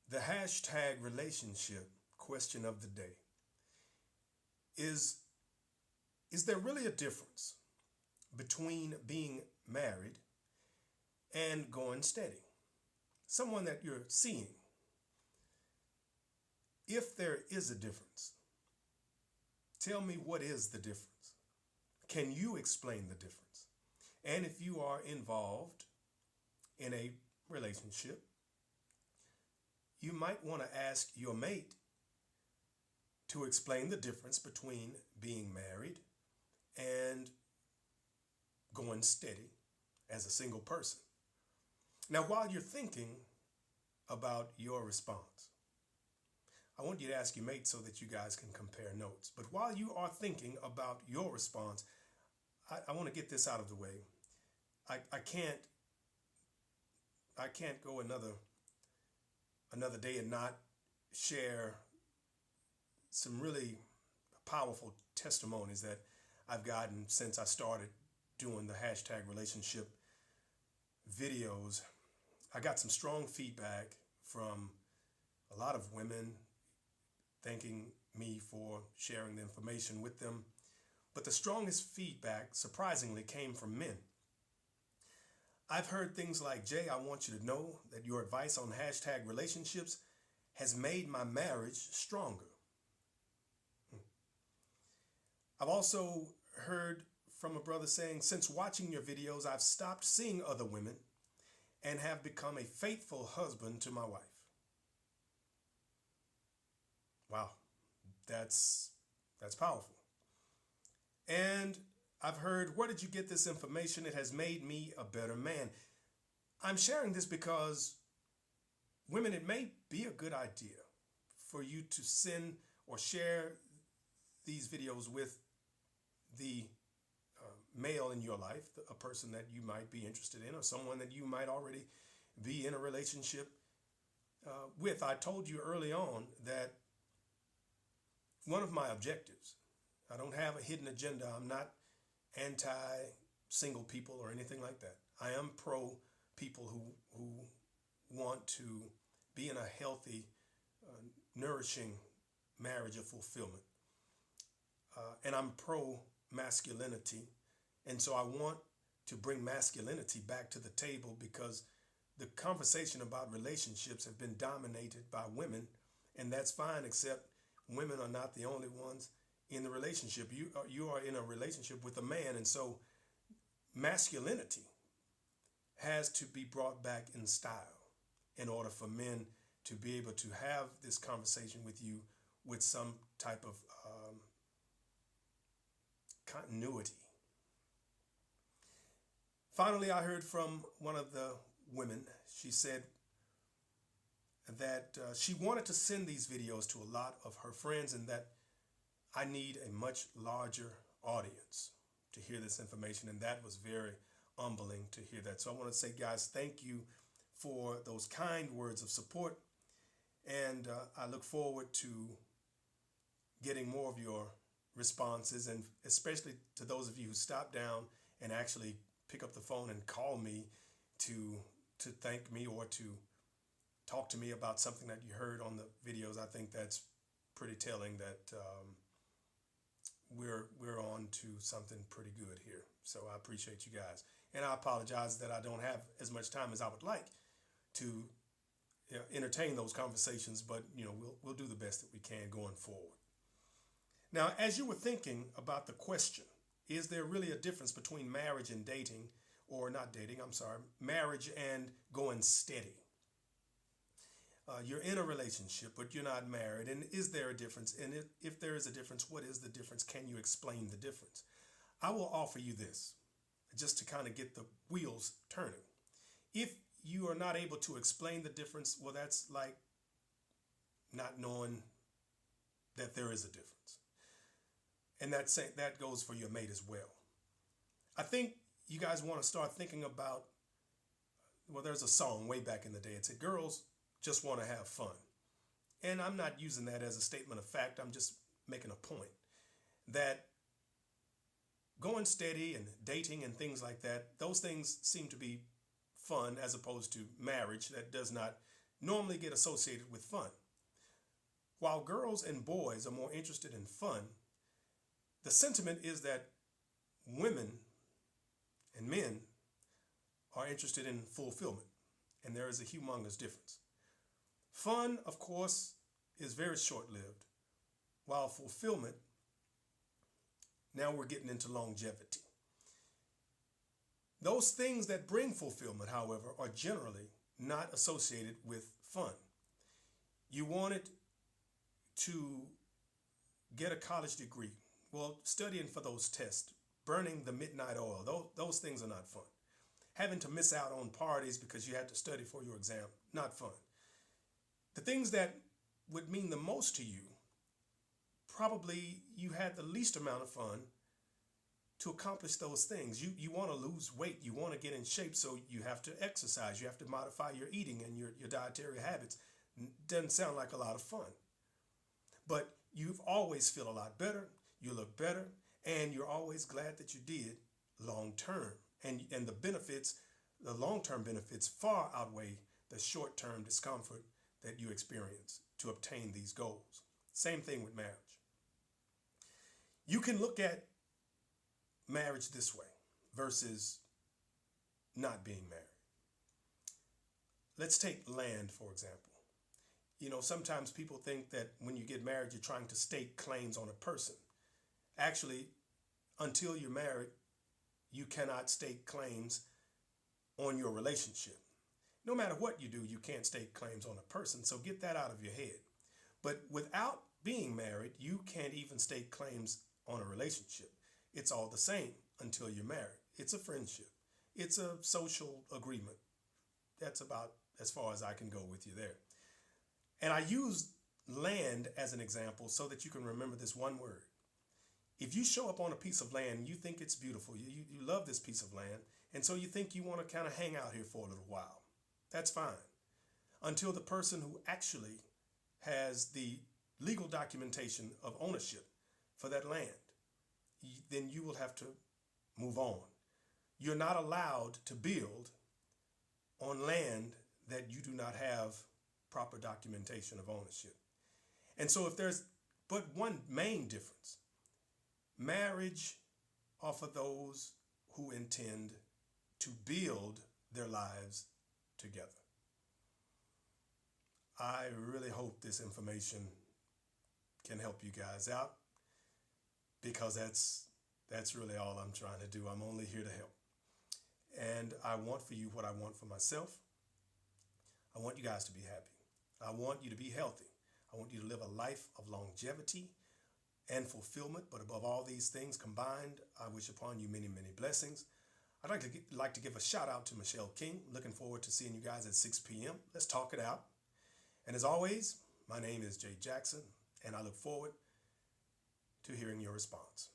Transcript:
The hashtag relationship question of the day is is there really a difference between being married and going steady? Someone that you're seeing, if there is a difference, tell me what is the difference? Can you explain the difference? And if you are involved in a relationship, you might want to ask your mate to explain the difference between being married and going steady as a single person. Now, while you're thinking about your response, I want you to ask your mate so that you guys can compare notes. But while you are thinking about your response, I want to get this out of the way. I can't go another day and not share some really powerful testimonies that I've gotten since I started doing the hashtag relationship videos. I got some strong feedback from a lot of women thanking me for sharing the information with them. But the strongest feedback, surprisingly, came from men. I've heard things like, Jay, I want you to know that your advice on hashtag relationships has made my marriage stronger. I've also heard from a brother saying, since watching your videos, I've stopped seeing other women and have become a faithful husband to my wife. Wow, that's powerful. And I've heard, where did you get this information? It has made me a better man. I'm sharing this because women, it may be a good idea for you to send or share these videos with the male in your life, a person that you might be interested in, or someone that you might already be in a relationship with. I told you early on that one of my objectives, I don't have a hidden agenda. I'm not anti single people or anything like that. I am pro people who want to be in a healthy, nourishing marriage of fulfillment. And I'm pro masculinity. And so I want to bring masculinity back to the table because the conversation about relationships have been dominated by women, and that's fine, except women are not the only ones in the relationship. You are in a relationship with a man, and so masculinity has to be brought back in style in order for men to be able to have this conversation with you with some type of continuity. Finally, I heard from one of the women. She said that she wanted to send these videos to a lot of her friends and that I need a much larger audience to hear this information. And that was very humbling to hear that. So I want to say, guys, thank you for those kind words of support. And I look forward to getting more of your responses, and especially to those of you who stop down and actually pick up the phone and call me to thank me or to talk to me about something that you heard on the videos. I think that's pretty telling that we're on to something pretty good here. So I appreciate you guys, and I apologize that I don't have as much time as I would like to entertain those conversations, but we'll do the best that we can going forward. Now, as you were thinking about the question, is there really a difference between marriage and dating, or not dating, I'm sorry, marriage and going steady? You're in a relationship, but you're not married. And is there a difference? And if there is a difference, what is the difference? Can you explain the difference? I will offer you this, just to kind of get the wheels turning. If you are not able to explain the difference, well, that's like not knowing that there is a difference. And that goes for your mate as well. I think you guys want to start thinking about, well, there's a song way back in the day. It said, girls just want to have fun. And I'm not using that as a statement of fact. I'm just making a point that going steady and dating and things like that, those things seem to be fun as opposed to marriage that does not normally get associated with fun. While girls and boys are more interested in fun, the sentiment is that women and men are interested in fulfillment, and there is a humongous difference. Fun, of course, is very short lived, while fulfillment, now we're getting into longevity. Those things that bring fulfillment, however, are generally not associated with fun. You wanted to get a college degree. Well, studying for those tests, burning the midnight oil, those things are not fun. Having to miss out on parties because you had to study for your exam, not fun. The things that would mean the most to you, probably you had the least amount of fun to accomplish those things. You want to lose weight, you want to get in shape, so you have to exercise, you have to modify your eating and your dietary habits. Doesn't sound like a lot of fun. But you've always feel a lot better, you look better, and you're always glad that you did long term. And the benefits, the long-term benefits far outweigh the short-term discomfort that you experience to obtain these goals. Same thing with marriage. You can look at marriage this way versus not being married. Let's take land, for example. You know, sometimes people think that when you get married, you're trying to stake claims on a person. Actually, until you're married, you cannot stake claims on your relationship. No matter what you do, you can't stake claims on a person, so get that out of your head. But without being married, you can't even stake claims on a relationship. It's all the same until you're married. It's a friendship. It's a social agreement. That's about as far as I can go with you there. And I use land as an example so that you can remember this one word. If you show up on a piece of land, you think it's beautiful, you love this piece of land, and so you think you want to kind of hang out here for a little while. That's fine. Until the person who actually has the legal documentation of ownership for that land, then you will have to move on. You're not allowed to build on land that you do not have proper documentation of ownership. And so if there's but one main difference, marriage are for those who intend to build their lives together. I really hope this information can help you guys out, because that's really all I'm trying to do. I'm only here to help. And I want for you what I want for myself. I want you guys to be happy. I want you to be healthy. I want you to live a life of longevity and fulfillment. But above all these things combined, I wish upon you many, many blessings. I'd like to give a shout out to Michelle King. Looking forward to seeing you guys at 6 p.m. Let's talk it out. And as always, my name is Jay Jackson, and I look forward to hearing your response.